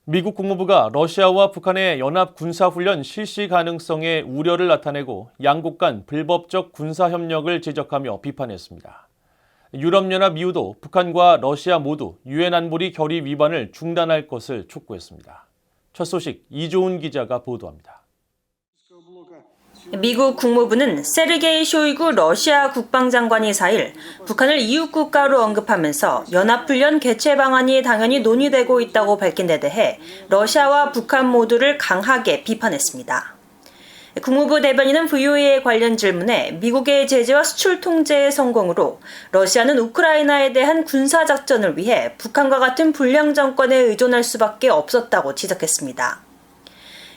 미국 국무부가 러시아와 북한의 연합 군사훈련 실시 가능성에 우려를 나타내고 양국 간 불법적 군사협력을 지적하며 비판했습니다. 유럽연합 EU도 북한과 러시아 모두 유엔 안보리 결의 위반을 중단할 것을 촉구했습니다. 첫 소식 이조은 기자가 보도합니다. 미국 국무부는 세르게이 쇼이구 러시아 국방장관이 4일 북한을 이웃국가로 언급하면서 연합훈련 개최 방안이 당연히 논의되고 있다고 밝힌 데 대해 러시아와 북한 모두를 강하게 비판했습니다. 국무부 대변인은 VOA의 관련 질문에 미국의 제재와 수출 통제의 성공으로 러시아는 우크라이나에 대한 군사작전을 위해 북한과 같은 불량 정권에 의존할 수밖에 없었다고 지적했습니다.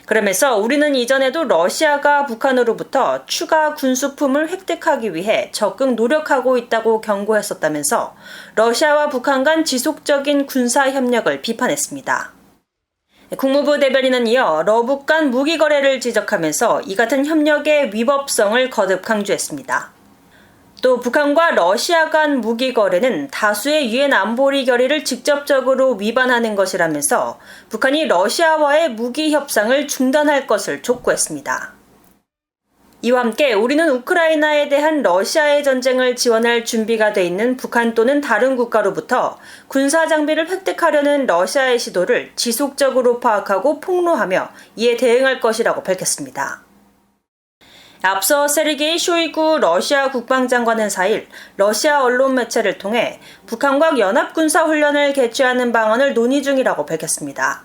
그러면서 우리는 이전에도 러시아가 북한으로부터 추가 군수품을 획득하기 위해 적극 노력하고 있다고 경고했었다면서 러시아와 북한 간 지속적인 군사 협력을 비판했습니다. 국무부 대변인은 이어 러북 간 무기 거래를 지적하면서 이 같은 협력의 위법성을 거듭 강조했습니다. 또 북한과 러시아 간 무기 거래는 다수의 유엔 안보리 결의를 직접적으로 위반하는 것이라면서 북한이 러시아와의 무기 협상을 중단할 것을 촉구했습니다. 이와 함께 우리는 우크라이나에 대한 러시아의 전쟁을 지원할 준비가 돼 있는 북한 또는 다른 국가로부터 군사 장비를 획득하려는 러시아의 시도를 지속적으로 파악하고 폭로하며 이에 대응할 것이라고 밝혔습니다. 앞서 세르게이 쇼이구 러시아 국방장관은 4일 러시아 언론 매체를 통해 북한과 연합군사훈련을 개최하는 방안을 논의 중이라고 밝혔습니다.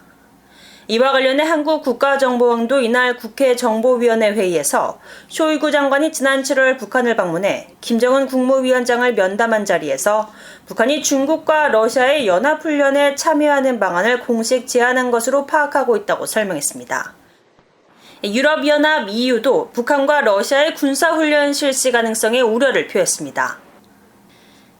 이와 관련해 한국 국가정보원도 이날 국회 정보위원회 회의에서 쇼이구 장관이 지난 7월 북한을 방문해 김정은 국무위원장을 면담한 자리에서 북한이 중국과 러시아의 연합훈련에 참여하는 방안을 공식 제안한 것으로 파악하고 있다고 설명했습니다. 유럽연합 EU도 북한과 러시아의 군사훈련 실시 가능성에 우려를 표했습니다.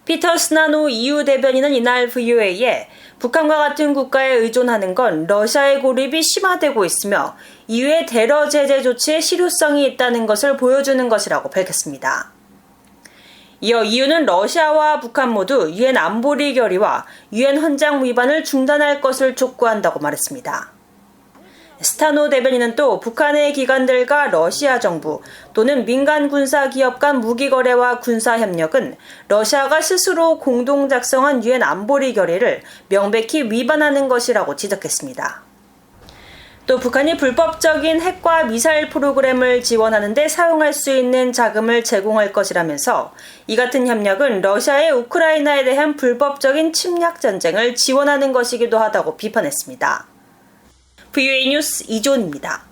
피터 스나노 EU 대변인은 이날 VOA에 북한과 같은 국가에 의존하는 건 러시아의 고립이 심화되고 있으며 EU의 대러 제재 조치에 실효성이 있다는 것을 보여주는 것이라고 밝혔습니다. 이어 EU는 러시아와 북한 모두 유엔 안보리 결의와 유엔 헌장 위반을 중단할 것을 촉구한다고 말했습니다. 스타노 대변인은 또 북한의 기관들과 러시아 정부 또는 민간 군사 기업 간 무기 거래와 군사 협력은 러시아가 스스로 공동 작성한 유엔 안보리 결의를 명백히 위반하는 것이라고 지적했습니다. 또 북한이 불법적인 핵과 미사일 프로그램을 지원하는 데 사용할 수 있는 자금을 제공할 것이라면서 이 같은 협력은 러시아의 우크라이나에 대한 불법적인 침략 전쟁을 지원하는 것이기도 하다고 비판했습니다. VOA 뉴스 이조은입니다.